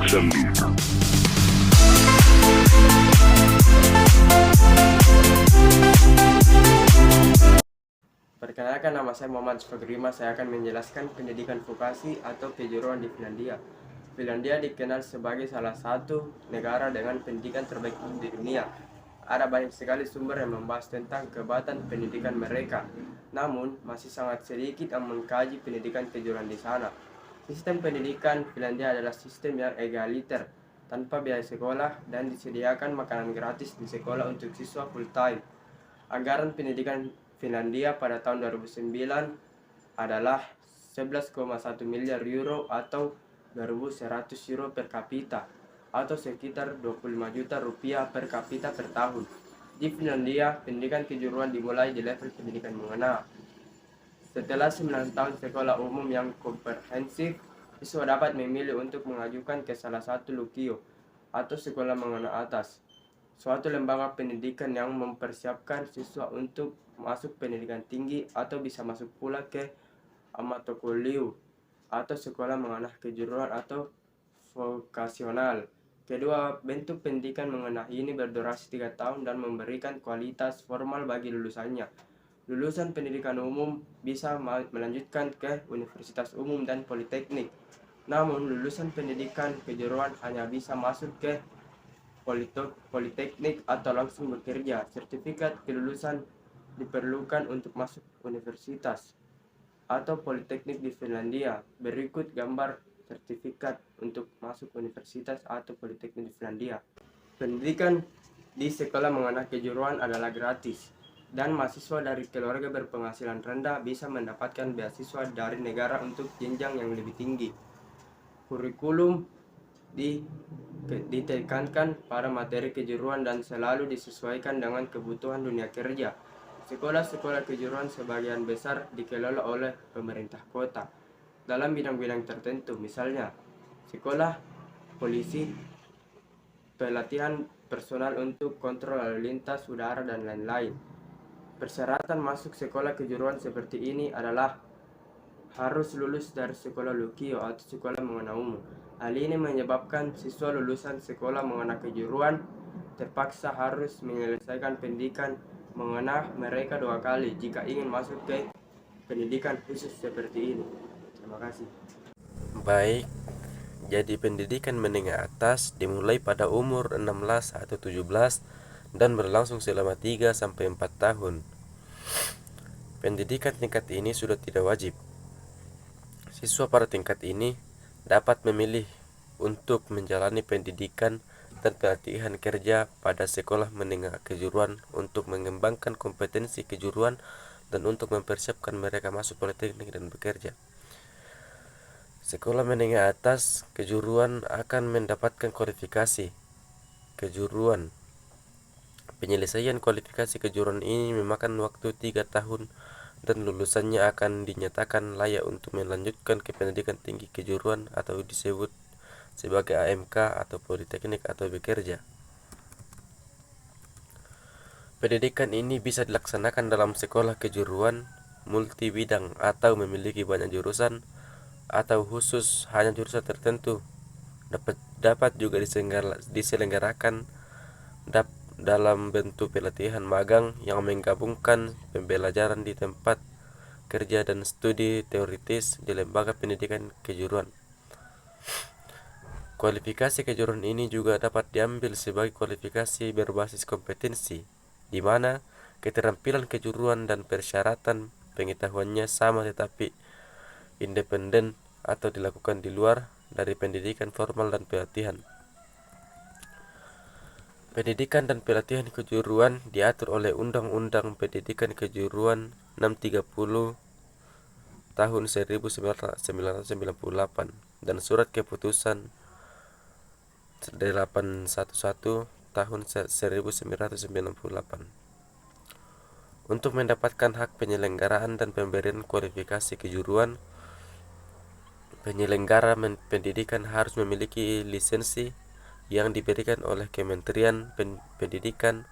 Perkenalkan, nama saya Muhammad Sfagrima. Saya akan menjelaskan pendidikan vokasi atau kejuruan di Finlandia. Finlandia dikenal sebagai salah satu negara dengan pendidikan terbaik di dunia. Ada banyak sekali sumber yang membahas tentang kehebatan pendidikan mereka. Namun, masih sangat sedikit yang mengkaji pendidikan kejuruan di sana. Sistem pendidikan Finlandia adalah sistem yang egaliter, tanpa biaya sekolah, dan disediakan makanan gratis di sekolah untuk siswa full time. Anggaran pendidikan Finlandia pada tahun 2009 adalah 11,1 miliar euro atau 2.100 euro per kapita, atau sekitar 25 juta rupiah per kapita per tahun. Di Finlandia, pendidikan kejuruan dimulai di level pendidikan menengah. Setelah 9 tahun sekolah umum yang komprehensif, siswa dapat memilih untuk mengajukan ke salah satu lukio atau sekolah menengah atas, suatu lembaga pendidikan yang mempersiapkan siswa untuk masuk pendidikan tinggi atau bisa masuk pula ke amatokoulu atau sekolah menengah kejuruan atau vokasional. Kedua bentuk pendidikan menengah ini berdurasi 3 tahun dan memberikan kualitas formal bagi lulusannya. Lulusan pendidikan umum bisa melanjutkan ke universitas umum dan politeknik. Namun, lulusan pendidikan kejuruan hanya bisa masuk ke politeknik atau langsung bekerja. Sertifikat kelulusan diperlukan untuk masuk universitas atau politeknik di Finlandia. Berikut gambar sertifikat untuk masuk universitas atau politeknik di Finlandia. Pendidikan di sekolah menengah kejuruan adalah gratis, dan mahasiswa dari keluarga berpenghasilan rendah bisa mendapatkan beasiswa dari negara untuk jenjang yang lebih tinggi. Kurikulum ditekankan pada materi kejuruan dan selalu disesuaikan dengan kebutuhan dunia kerja. Sekolah-sekolah kejuruan sebagian besar dikelola oleh pemerintah kota dalam bidang-bidang tertentu, misalnya sekolah polisi, pelatihan personal untuk kontrol lalu lintas udara, dan lain-lain. Persyaratan masuk sekolah kejuruan seperti ini adalah harus lulus dari sekolah lukio atau sekolah menengah umum. Hal ini menyebabkan siswa lulusan sekolah menengah kejuruan terpaksa harus menyelesaikan pendidikan menengah mereka 2 kali jika ingin masuk ke pendidikan khusus seperti ini. Terima kasih. Baik, jadi pendidikan menengah atas dimulai pada umur 16 atau 17 dan berlangsung selama 3 sampai 4 tahun. Pendidikan tingkat ini sudah tidak wajib. Siswa pada tingkat ini dapat memilih untuk menjalani pendidikan dan pelatihan kerja pada sekolah menengah kejuruan untuk mengembangkan kompetensi kejuruan dan untuk mempersiapkan mereka masuk politeknik dan bekerja. Sekolah menengah atas kejuruan akan mendapatkan kualifikasi kejuruan. Penyelesaian kualifikasi kejuruan ini memakan waktu 3 tahun dan lulusannya akan dinyatakan layak untuk melanjutkan ke pendidikan tinggi kejuruan atau disebut sebagai AMK atau politeknik atau bekerja. Pendidikan ini bisa dilaksanakan dalam sekolah kejuruan multi bidang atau memiliki banyak jurusan, atau khusus hanya jurusan tertentu. Dapat juga diselenggarakan dalam bentuk pelatihan magang yang menggabungkan pembelajaran di tempat kerja dan studi teoritis di lembaga pendidikan kejuruan. Kualifikasi kejuruan ini juga dapat diambil sebagai kualifikasi berbasis kompetensi, di mana keterampilan kejuruan dan persyaratan pengetahuannya sama tetapi independen atau dilakukan di luar dari pendidikan formal dan pelatihan. Pendidikan dan pelatihan kejuruan diatur oleh Undang-Undang Pendidikan Kejuruan 630 tahun 1998 dan Surat Keputusan 811 tahun 1998. Untuk mendapatkan hak penyelenggaraan dan pemberian kualifikasi kejuruan, penyelenggara pendidikan harus memiliki lisensi yang diberikan oleh Kementerian Pendidikan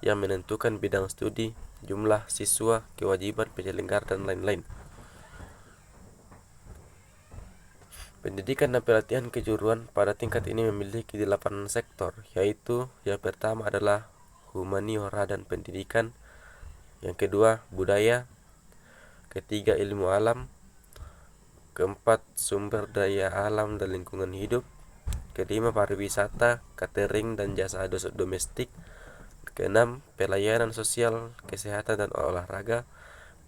yang menentukan bidang studi, jumlah siswa, kewajiban penyelenggara, dan lain-lain. Pendidikan dan pelatihan kejuruan pada tingkat ini memiliki 8 sektor, yaitu yang pertama adalah humaniora dan pendidikan, yang kedua budaya, ketiga ilmu alam, keempat sumber daya alam dan lingkungan hidup, kelima pariwisata, catering dan jasa domestik, keenam pelayanan sosial, kesehatan dan olahraga,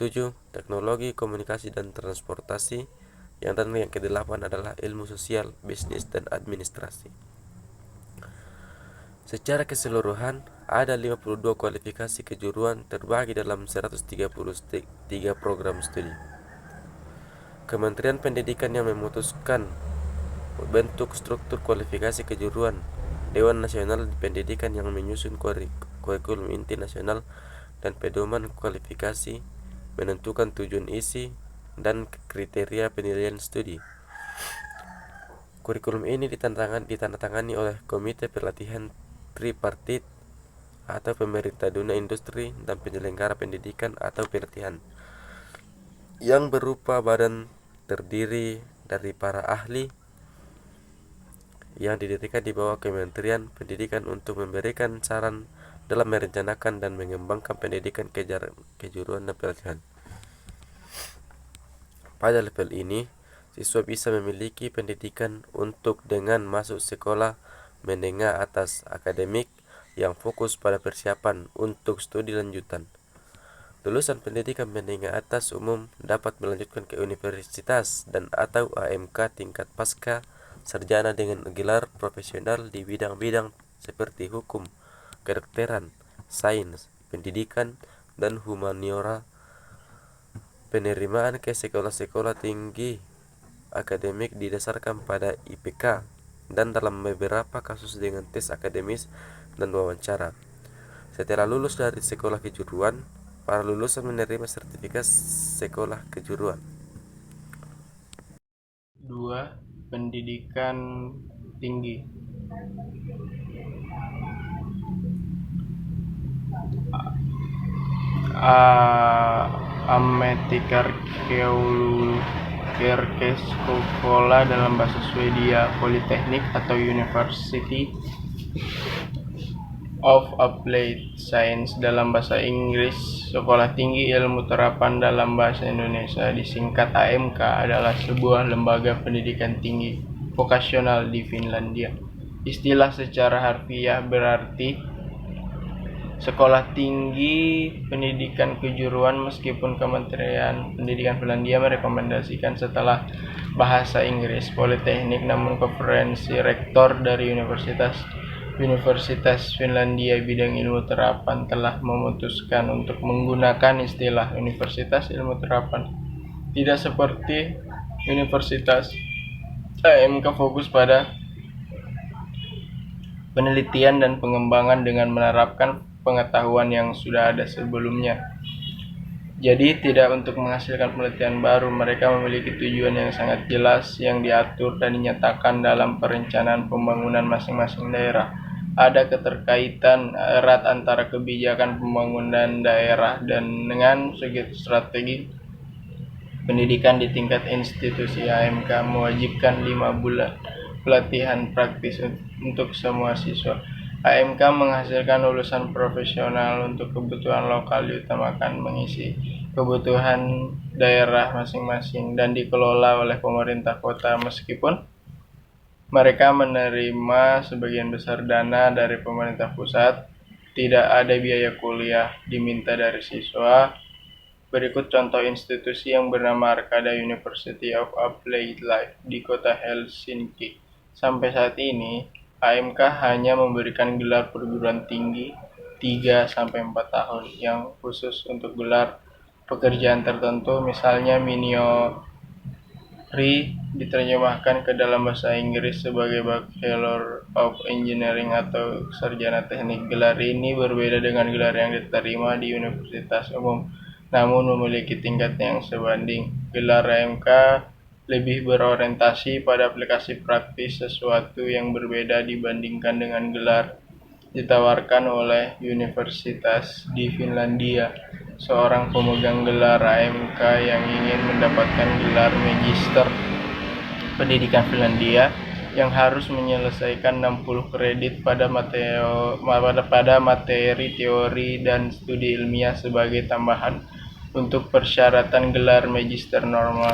7 teknologi, komunikasi dan transportasi, yang kedelapan adalah ilmu sosial, bisnis dan administrasi. Secara keseluruhan, ada 52 kualifikasi kejuruan terbagi dalam 133 program studi. Kementerian Pendidikan yang memutuskan bentuk struktur kualifikasi kejuruan, Dewan Nasional Pendidikan yang menyusun kurikulum inti nasional dan pedoman kualifikasi, menentukan tujuan isi dan kriteria penilaian studi. Kurikulum ini ditandatangani oleh Komite Pelatihan Tripartit atau pemerintah dunia, industri, dan penyelenggara pendidikan atau pelatihan, yang berupa badan terdiri dari para ahli yang didirikan di bawah Kementerian Pendidikan untuk memberikan saran dalam merencanakan dan mengembangkan pendidikan kejuruan dan pelatihan. Pada level ini, siswa bisa memiliki pendidikan untuk dengan masuk sekolah menengah atas akademik yang fokus pada persiapan untuk studi lanjutan. Lulusan pendidikan menengah atas umum dapat melanjutkan ke universitas dan atau AMK tingkat pasca sarjana dengan gelar profesional di bidang-bidang seperti hukum, kedokteran, sains, pendidikan, dan humaniora. Penerimaan ke sekolah-sekolah tinggi akademik didasarkan pada IPK dan dalam beberapa kasus dengan tes akademis dan wawancara. Setelah lulus dari sekolah kejuruan, para lulusan menerima sertifikat sekolah kejuruan. 2. Pendidikan tinggi. Ammattikorkeakoula dalam bahasa Swedia, Polytechnic atau University of Applied Science dalam bahasa Inggris, Sekolah Tinggi Ilmu Terapan dalam bahasa Indonesia disingkat AMK, adalah sebuah lembaga pendidikan tinggi vokasional di Finlandia. Istilah secara harfiah berarti Sekolah Tinggi Pendidikan Kejuruan, meskipun Kementerian Pendidikan Finlandia merekomendasikan setelah bahasa Inggris Politeknik, namun konferensi rektor dari Universitas Finlandia bidang ilmu terapan telah memutuskan untuk menggunakan istilah Universitas Ilmu Terapan. Tidak seperti Universitas, AMK fokus pada penelitian dan pengembangan dengan menerapkan pengetahuan yang sudah ada sebelumnya. Jadi tidak untuk menghasilkan penelitian baru. Mereka memiliki tujuan yang sangat jelas yang diatur dan dinyatakan dalam perencanaan pembangunan masing-masing daerah. Ada keterkaitan erat antara kebijakan pembangunan daerah dan dengan segi strategi pendidikan di tingkat institusi. AMK mewajibkan 5 bulan pelatihan praktis untuk semua siswa. AMK menghasilkan lulusan profesional untuk kebutuhan lokal, diutamakan mengisi kebutuhan daerah masing-masing dan dikelola oleh pemerintah kota. Meskipun mereka menerima sebagian besar dana dari pemerintah pusat, tidak ada biaya kuliah diminta dari siswa. Berikut contoh institusi yang bernama Arkada University of Applied Life di kota Helsinki. Sampai saat ini, AMK hanya memberikan gelar perguruan tinggi 3-4 tahun yang khusus untuk gelar pekerjaan tertentu, misalnya Miniori diterjemahkan ke dalam bahasa Inggris sebagai Bachelor of Engineering atau sarjana teknik. Gelar ini berbeda dengan gelar yang diterima di universitas umum, namun memiliki tingkat yang sebanding. Gelar AMK lebih berorientasi pada aplikasi praktis, sesuatu yang berbeda dibandingkan dengan gelar ditawarkan oleh universitas di Finlandia. Seorang pemegang gelar AMK yang ingin mendapatkan gelar magister pendidikan Finlandia yang harus menyelesaikan 60 kredit pada materi teori dan studi ilmiah sebagai tambahan untuk persyaratan gelar magister normal.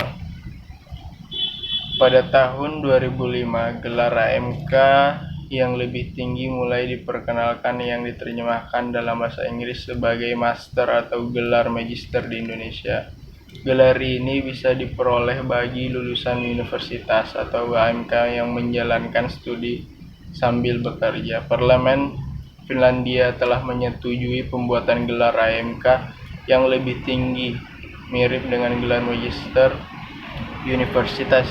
Pada tahun 2005, gelar AMK yang lebih tinggi mulai diperkenalkan yang diterjemahkan dalam bahasa Inggris sebagai master atau gelar magister di Indonesia. Gelar ini bisa diperoleh bagi lulusan universitas atau AMK yang menjalankan studi sambil bekerja. Parlemen Finlandia telah menyetujui pembuatan gelar AMK yang lebih tinggi, mirip dengan gelar magister universitas.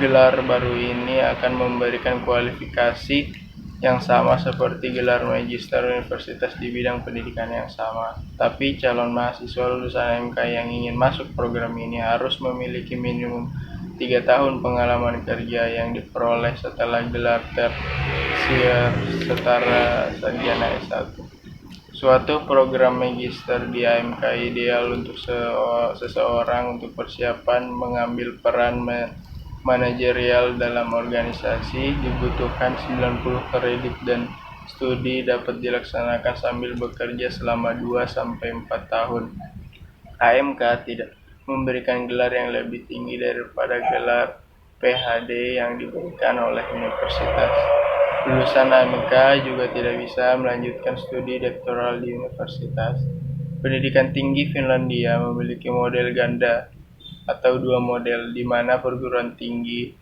Gelar baru ini akan memberikan kualifikasi yang sama seperti gelar magister universitas di bidang pendidikan yang sama. Tapi calon mahasiswa lulusan AMK yang ingin masuk program ini harus memiliki minimum 3 tahun pengalaman kerja yang diperoleh setelah gelar tersier setara sarjana S1. Suatu program magister di AMK ideal untuk seseorang untuk persiapan mengambil peran manajerial dalam organisasi. Dibutuhkan 90 kredit dan studi dapat dilaksanakan sambil bekerja selama 2-4 tahun. AMK tidak memberikan gelar yang lebih tinggi daripada gelar PhD yang diberikan oleh universitas. Lulusan AMK juga tidak bisa melanjutkan studi doktoral di universitas. Pendidikan tinggi Finlandia memiliki model ganda atau 2 model, di mana perguruan tinggi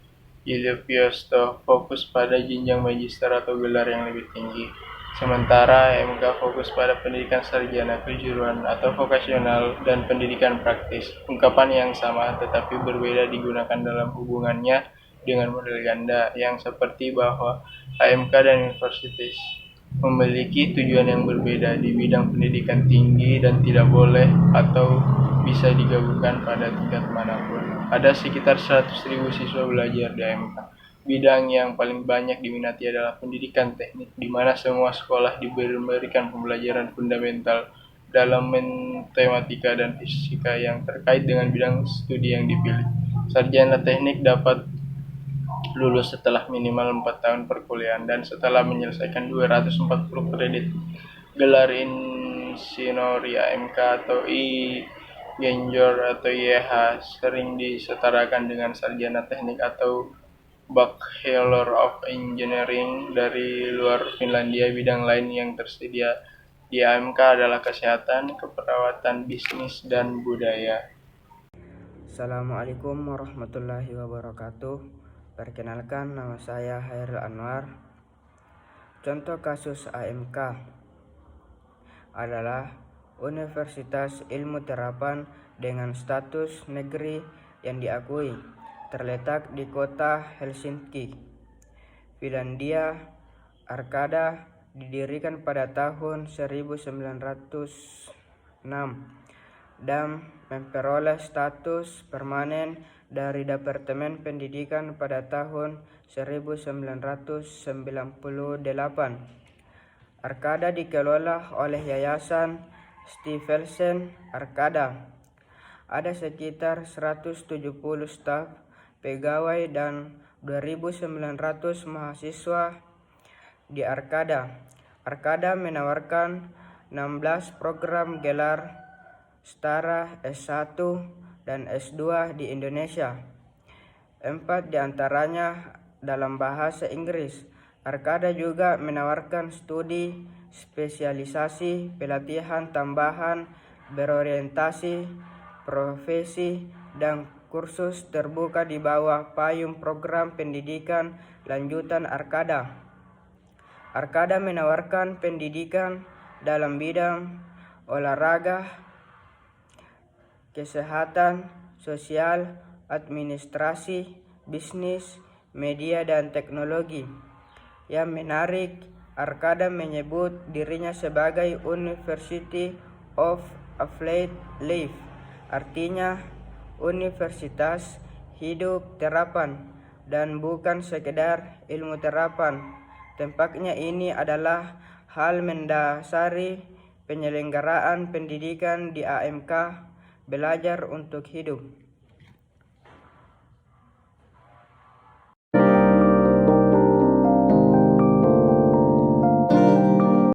yliopisto fokus pada jenjang magister atau gelar yang lebih tinggi, sementara AMK fokus pada pendidikan sarjana, kejuruan atau vokasional, dan pendidikan praktis. Ungkapan yang sama tetapi berbeda digunakan dalam hubungannya dengan model ganda, yang seperti bahwa AMK dan universitas memiliki tujuan yang berbeda di bidang pendidikan tinggi dan tidak boleh atau bisa digabungkan pada tingkat manapun. Ada sekitar 100.000 siswa belajar di AMK. Bidang yang paling banyak diminati adalah pendidikan teknik, di mana semua sekolah diberikan pembelajaran fundamental dalam matematika dan fisika yang terkait dengan bidang studi yang dipilih. Sarjana teknik dapat lulus setelah minimal 4 tahun perkuliahan dan setelah menyelesaikan 240 kredit. Gelar insinori AMK atau Genjor atau YH sering disetarakan dengan sarjana teknik atau Bachelor of Engineering dari luar Finlandia. Bidang lain yang tersedia di AMK adalah kesehatan, keperawatan, bisnis, dan budaya. Assalamualaikum warahmatullahi wabarakatuh. Perkenalkan, nama saya Hairil Anwar. Contoh kasus AMK adalah Universitas Ilmu Terapan dengan status negeri yang diakui, terletak di kota Helsinki, Finlandia. Arkada didirikan pada tahun 1906 dan memperoleh status permanen dari Departemen Pendidikan pada tahun 1998. Arkada dikelola oleh Yayasan Stifelsen Arkada. Ada sekitar 170 staf, pegawai, dan 2.900 mahasiswa di Arkada. Arkada menawarkan 16 program gelar setara S1 dan S2 di Indonesia. 4 diantaranya dalam bahasa Inggris. Arkada juga menawarkan studi spesialisasi, pelatihan tambahan, berorientasi, profesi, dan kursus terbuka di bawah payung program pendidikan lanjutan Arkada. Arkada menawarkan pendidikan dalam bidang olahraga, kesehatan, sosial, administrasi, bisnis, media, dan teknologi. Yang menarik, Arkada menyebut dirinya sebagai University of Applied Life, artinya universitas hidup terapan dan bukan sekedar ilmu terapan. Tempatnya ini adalah hal mendasari penyelenggaraan pendidikan di AMK, belajar untuk hidup.